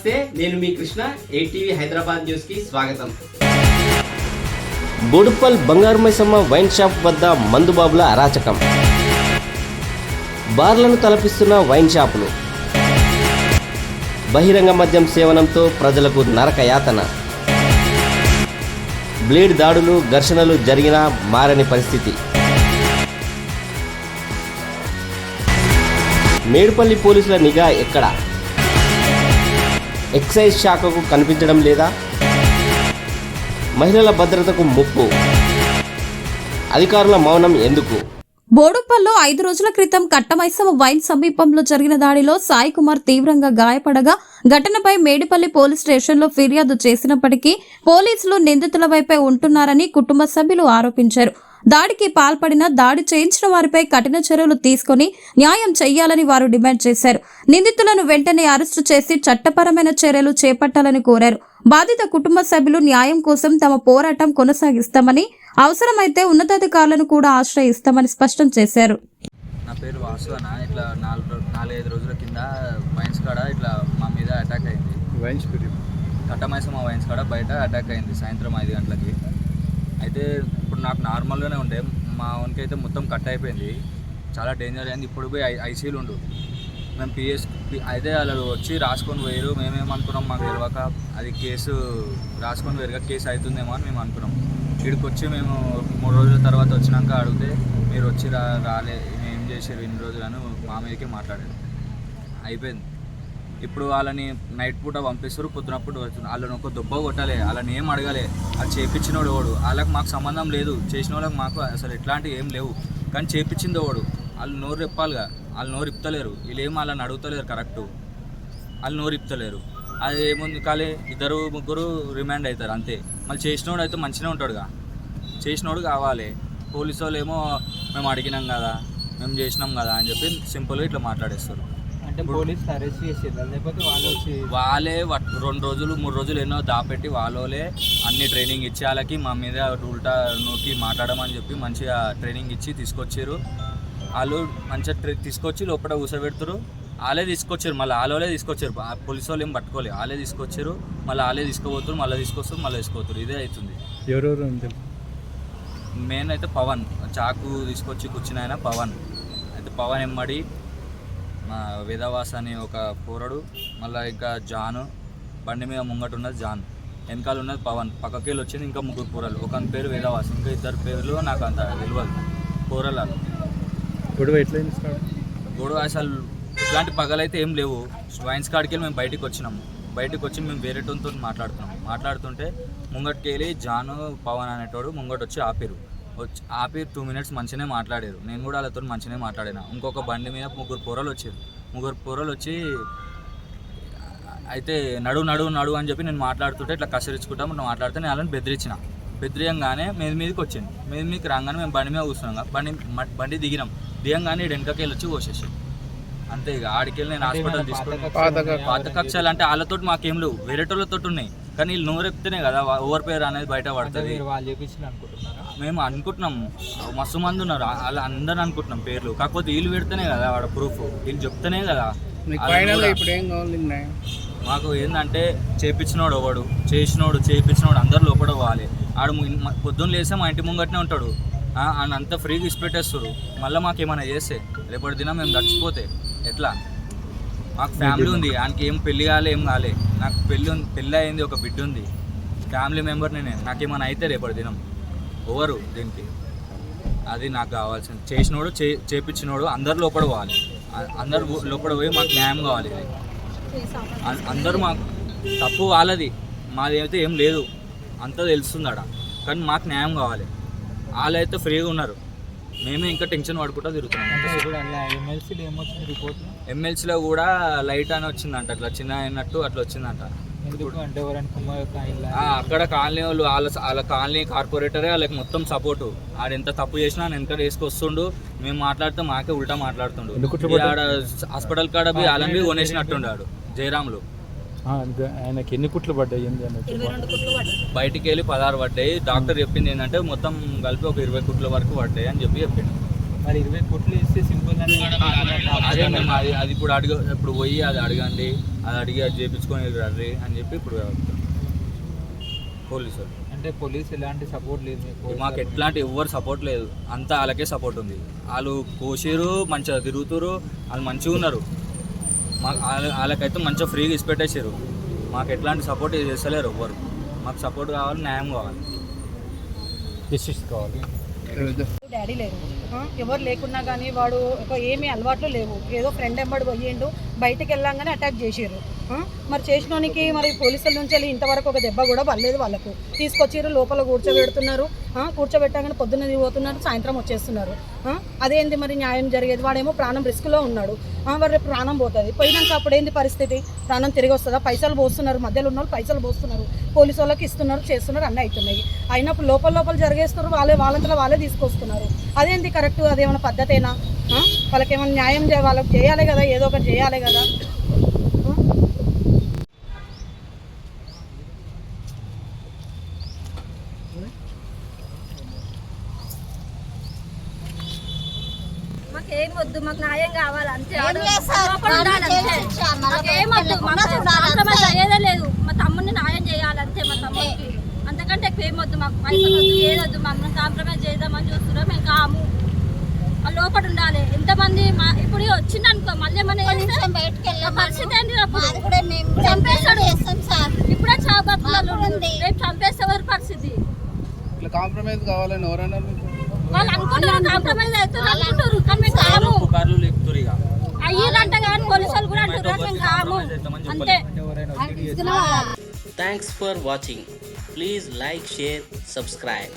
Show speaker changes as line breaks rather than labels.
నమస్తే, నేను మీ Krishna. ATV Hyderabad news కి స్వాగతం.
బోడుప్పల్ బంగారు మైసమ్మ వైన్ షాప్ వద్ద మందుబాబుల అరాచకం. బార్లను తలపిస్తున్న వైన్ షాపులు. బహిరంగ మద్యం సేవనంతో ప్రజలకు నరక యాతన. బ్లేడ్ దాడులు, ఘర్షణలు జరిగినా మారని పరిస్థితి. మేడ్పల్లి పోలీసుల నిఘా ఎక్కడ? ఎక్సైజ్ శాఖకు కనిపించడం లేదా? మహిళల భద్రతకు ముప్పు. అధికారుల మౌనం ఎందుకు?
బోడుప్పల్లో 5 రోజుల క్రితం కట్టమైసమ్మ వైన్ సమీపంలో జరిగిన దాడిలో సాయి కుమార్ తీవ్రంగా గాయపడగా ఘటనపై మేడిపల్లి పోలీస్ స్టేషన్లో ఫిర్యాదు చేసినప్పటికీ పోలీసులు నిందితుల వైపే ఉంటున్నారని కుటుంబ సభ్యులు ఆరోపించారు. దాడికి పాల్పడిన, దాడి చేయించిన వారిపై కఠిన చర్యలు తీసుకుని న్యాయం చేయాలని వారు డిమాండ్ చేశారు. నిందితులను వెంటనే అరెస్టు చేసి చట్టపరమైన చర్యలు చేపట్టాలని కోరారు. బాధిత కుటుంబ సభ్యులు న్యాయం కోసం తమ పోరాటం కొనసాగిస్తామని, అవసరమైతే ఉన్నతాధికారులను కూడా ఆశ్రయిస్తామని స్పష్టం చేశారు.
నా పేరు వాసు అన్న. ఇట్లా 4-5 రోజుల కింద వైన్స్ కాడ ఇట్లా మా మీద అటాక్ అయింది. కట్టమైసమ్మ వైన్స్ కాడ బయట అటాక్ అయింది సాయంత్రం 5 గంటలకి. అయితే ఇప్పుడు నాకు నార్మల్గానే ఉండే, మా ఓన్కి అయితే మొత్తం కట్ అయిపోయింది, చాలా డేంజర్ అయింది. ఇప్పుడు పోయి ఐసీలు ఉండు. మేము అయితే వాళ్ళు వచ్చి రాసుకొని పోయారు. మేమేమనుకున్నాం, మాకు తెలియక అది కేసు రాసుకొని పోయారుగా, కేసు అవుతుందేమో అని మేము అనుకున్నాం. ఇక్కడికి వచ్చి మేము 3 రోజుల తర్వాత వచ్చినాక అడిగితే మీరు వచ్చి రాలే, ఏం చేశారు ఇన్ని రోజులు అని మా మీదకే మాట్లాడారు. అయిపోయింది. ఇప్పుడు వాళ్ళని నైట్ పూట పంపిస్తారు, పొద్దునప్పుడు వాళ్ళని ఒక దెబ్బ కొట్టాలి, వాళ్ళని ఏం అడగాలి. అది చేయించినోడు వాడు, వాళ్ళకి మాకు సంబంధం లేదు. చేసిన వాళ్ళకి మాకు అసలు ఎట్లాంటివి ఏం లేవు. కానీ చేయించింది వాడు. వాళ్ళు నోరు ఇప్పాలిగా, వాళ్ళు నోరు ఇప్పుతలేరు. వీళ్ళేం వాళ్ళని అడుగుతలేరు కరెక్టు, వాళ్ళు నోరు ఇప్పుతలేరు. అది ఏముంది, ఖాళీ 2-3 రిమాండ్ అవుతారు అంతే. మళ్ళీ చేసినోడు అయితే మంచిగా ఉంటాడుగా, చేసినోడు కావాలి. పోలీసు వాళ్ళు ఏమో మేము అడిగినాం కదా, మేము చేసినాం కదా అని చెప్పి సింపుల్గా ఇట్లా మాట్లాడేస్తారు.
పోలీసులు అరెస్ట్ చేసేది లేకపోతే
వాళ్ళే 2 రోజులు 3 రోజులు ఎన్నో దాపెట్టి వాళ్ళే అన్ని ట్రైనింగ్ ఇచ్చి వాళ్ళకి మా మీద ఉల్టా నూకి మాట్లాడమని చెప్పి మంచిగా ట్రైనింగ్ ఇచ్చి తీసుకొచ్చారు. వాళ్ళు మంచిగా తీసుకొచ్చి లోపల కూర్చోబెడతారు. వాళ్ళే తీసుకొచ్చారు, మళ్ళీ వాళ్ళే తీసుకొచ్చారు. పోలీసు వాళ్ళు ఏం పట్టుకోలేదు, వాళ్ళే తీసుకొచ్చారు. మళ్ళీ వాళ్ళే తీసుకుపోతారు, మళ్ళీ తీసుకొస్తారు, మళ్ళీ తీసుకుపోతారు. ఇదే అవుతుంది.
ఎవరెవరు?
మెయిన్ అయితే పవన్, చాకు తీసుకొచ్చి కూర్చుని ఆయన పవన్. అయితే పవన్ ఎమ్మడి మా వేదవాస్ అని ఒక పోరడు, మళ్ళీ ఇంకా జాను, బండి మీద ముంగట ఉన్నది జాన్, వెనకాల ఉన్నది పవన్, పక్కకెళ్ళి వచ్చింది ఇంకా 3 పోరలు. ఒక పేరు వేదవాస్, ఇంకా 2 పేర్లు నాకు అంత తెలియదు. పోరలు గొడవ అసలు ఇట్లాంటి పగలైతే ఏం లేవు. వైన్స్ కాడికి వెళ్ళి మేము బయటికి వచ్చినాము. బయటకు వచ్చి మేము వేరే టోన్తో మాట్లాడుతుంటే ముంగటికి వెళ్ళి జాను పవన్ అనేటోడు ముంగట వచ్చి ఆపి 2 మినిట్స్ మంచిగానే మాట్లాడారు. నేను కూడా వాళ్ళతో మంచిగానే మాట్లాడినా. ఇంకొక బండి మీద 3 పోరలు వచ్చారు. 3 పోరలు వచ్చి అయితే నడు అని చెప్పి నేను మాట్లాడుతుంటే ఇట్లా కసిరించుకుంటా మాట్లాడితే నేను వాళ్ళని బెదిరియంగానే మీదకి వచ్చింది. మీదకి రాగానే మేము బండి మీద కూర్చున్నాం. బండి దిగంగానే వెనకకి వెళ్ళి వచ్చి కోసేసి అంతే. ఇక ఆడికెళ్ళి నేను హాస్పిటల్ తీసుకుని పాత కక్షలు అంటే వాళ్ళతో మాకేం లేవు, వేరేటోళ్ళతో ఉన్నాయి. కానీ వీళ్ళు నోరెప్తేనే కదా ఓవర్ పేరు అనేది బయట పడుతుంది. మేము అనుకుంటున్నాం, మస్తు మంది ఉన్నారు, అలా అందరూ అనుకుంటున్నాం పేర్లు. కాకపోతే వీళ్ళు పెడితేనే కదా వాడ ప్రూఫ్, వీళ్ళు చెప్తేనే కదా. మాకు ఏంటంటే చేయించినోడు ఒకడు, చేయించినోడు అందరు లోపల పోవాలి. ఆడు పొద్దున్న లేస్తే మా ఇంటి ముంగట్నే ఉంటాడు, ఆయన అంతా ఫ్రీగా ఇచ్చిపెట్టేస్తారు. మళ్ళీ మాకు ఏమైనా చేస్తే రేపటి దినం మేము చచ్చిపోతే ఎట్లా? మాకు ఫ్యామిలీ ఉంది, ఆయనకి ఏం పెళ్ళి కాలే, ఏం కాలే. నాకు పెళ్ళి అయింది, ఒక బిడ్డ ఉంది, ఫ్యామిలీ మెంబర్ని నేను. నాకేమైనా అయితే రేపటి దినం ఎవరు దీనికి? అది నాకు కావాల్సింది. చేసినోడు చేయించినోడు అందరు లోపల పోవాలి. అందరు లోపల పోయి మాకు న్యాయం కావాలి. అందరూ మాకు తప్పు వాళ్ళది, మాది అయితే ఏం లేదు, అంతా తెలుస్తుంది ఆడ. కానీ మాకు న్యాయం కావాలి. వాళ్ళైతే ఫ్రీగా ఉన్నారు, మేమే ఇంకా టెన్షన్ పడుకుంటూ తిరుగుతున్నాం. ఎమ్మెల్సీలో కూడా లైట్ అని వచ్చిందంట, అట్లా చిన్న అయినట్టు అట్లా వచ్చిందంట. అక్కడ కాలనీ వాళ్ళు వాళ్ళ కాలనీ కార్పొరేటరే వాళ్ళకి మొత్తం సపోర్టు. ఆడ ఎంత తప్పు చేసినా వెనక వేసుకొస్తుండు. మేము మాట్లాడితే మాకే ఉల్టా మాట్లాడుతుండు. ఆడ హాస్పిటల్ కాడ వాళ్ళని కొనేసినట్టుండాడు జయరాములు.
ఆయనకి ఎన్ని కుట్లు పడ్డాయి?
బయటికి వెళ్ళి 16 పడ్డాయి. డాక్టర్ చెప్పింది ఏంటంటే మొత్తం కలిపి ఒక 20 కుట్ల వరకు పడ్డాయి అని చెప్పి చెప్పిండు.
మరి 20 కోట్లు ఇస్తే సింపుల్
అదే మేము అది ఇప్పుడు పోయి అది అడగండి, అది అడిగి అది చేయించుకొని రండి అని చెప్పి ఇప్పుడు పోలీసు
అంటే పోలీసు ఎలాంటి సపోర్ట్ లేదు మీకు?
మాకు ఎట్లాంటి ఎవరు సపోర్ట్ లేదు, అంతా వాళ్ళకే సపోర్ట్ ఉంది. వాళ్ళు కోసిరు, మంచిగా తిరుగుతురు, వాళ్ళు మంచిగా ఉన్నారు. మాకు వాళ్ళకైతే మంచిగా ఫ్రీగా ఇచ్చిపెట్టేసారు. మాకు ఎట్లాంటి సపోర్ట్ చేస్తలేరు ఎవరు. మాకు సపోర్ట్ కావాలి, న్యాయం కావాలి,
డిసిషన్ కావాలి.
డాడీ లేరు, ఎవరు లేకున్నా కానీ వాడు ఏమీ అలవాట్లు లేవు. ఏదో ఫ్రెండ్ ఎంబడి పోయిండు, బయటకు వెళ్ళంగానే అటాక్ చేసిర్రు. మరి చేసినోనికి మరి పోలీసుల నుంచి వెళ్ళి ఇంతవరకు ఒక దెబ్బ కూడా పడలేదు. వాళ్ళకు తీసుకొచ్చిర్రు, లోపల కూర్చోబెడుతున్నారు. కూర్చోబెట్టగానే పొద్దున్న పోతున్నారు, సాయంత్రం వచ్చేస్తున్నారు. అదేంది మరి న్యాయం జరిగేది? వాడేమో ప్రాణం రిస్క్లో ఉన్నాడు, వాడు రేపు ప్రాణం పోతుంది. పోయినాక అప్పుడేంది పరిస్థితి? ప్రాణం తిరిగి వస్తుందా? పైసలు పోస్తున్నారు, మధ్యలో ఉన్న వాళ్ళు పైసలు పోస్తున్నారు, పోలీసు వాళ్ళకి ఇస్తున్నారు, చేస్తున్నారు, అన్నీ అవుతున్నాయి. అయినప్పుడు లోపల జరిగేస్తున్నారు, వాళ్ళంతలో వాళ్ళే తీసుకొస్తున్నారు. అదేంది కరెక్ట్? అదేమైనా పద్ధతేనా? వాళ్ళకి ఏమైనా న్యాయం వాళ్ళకి చేయాలి కదా, ఏదో ఒకటి చేయాలి కదా.
మాకేం వద్దు, మాకు న్యాయం కావాలి అంతే. మాకేమొద్దు, మాకు అయ్యేదే లేదు. మా తమ్ముడిని న్యాయం చేయాలి అంతే, మా తమ్ముడికి. అంతకంటే ఎక్కువ ఏమొద్దు, మాకు పైసలు వద్దు, ఏదొద్దు. మమ్మల్ని కాంప్రమైజ్ చేద్దామని చూస్తున్నాం, మేము కాము. లోపల ఉండాలి. ఎంతమంది ఇప్పుడు వచ్చిందనుకో మళ్ళీ ఏమన్నా పరిస్థితి ఏంటి? చంపేస్తాడు. ఇప్పుడే చావులు రేపు చంపేసేవారి పరిస్థితి.
కాంప్రమైజ్ కావాలని ఎవరన్నా
వాళ్ళు అనుకుంటారు కాంప్రమైజ్ అవుతారు అనుకుంటారు, కానీ మేము కాము. అయ్యిందంట కానీ పోలీసులు కూడా అంటారు, మేము కాము అంతే.
Thanks for watching. Please like, share, subscribe.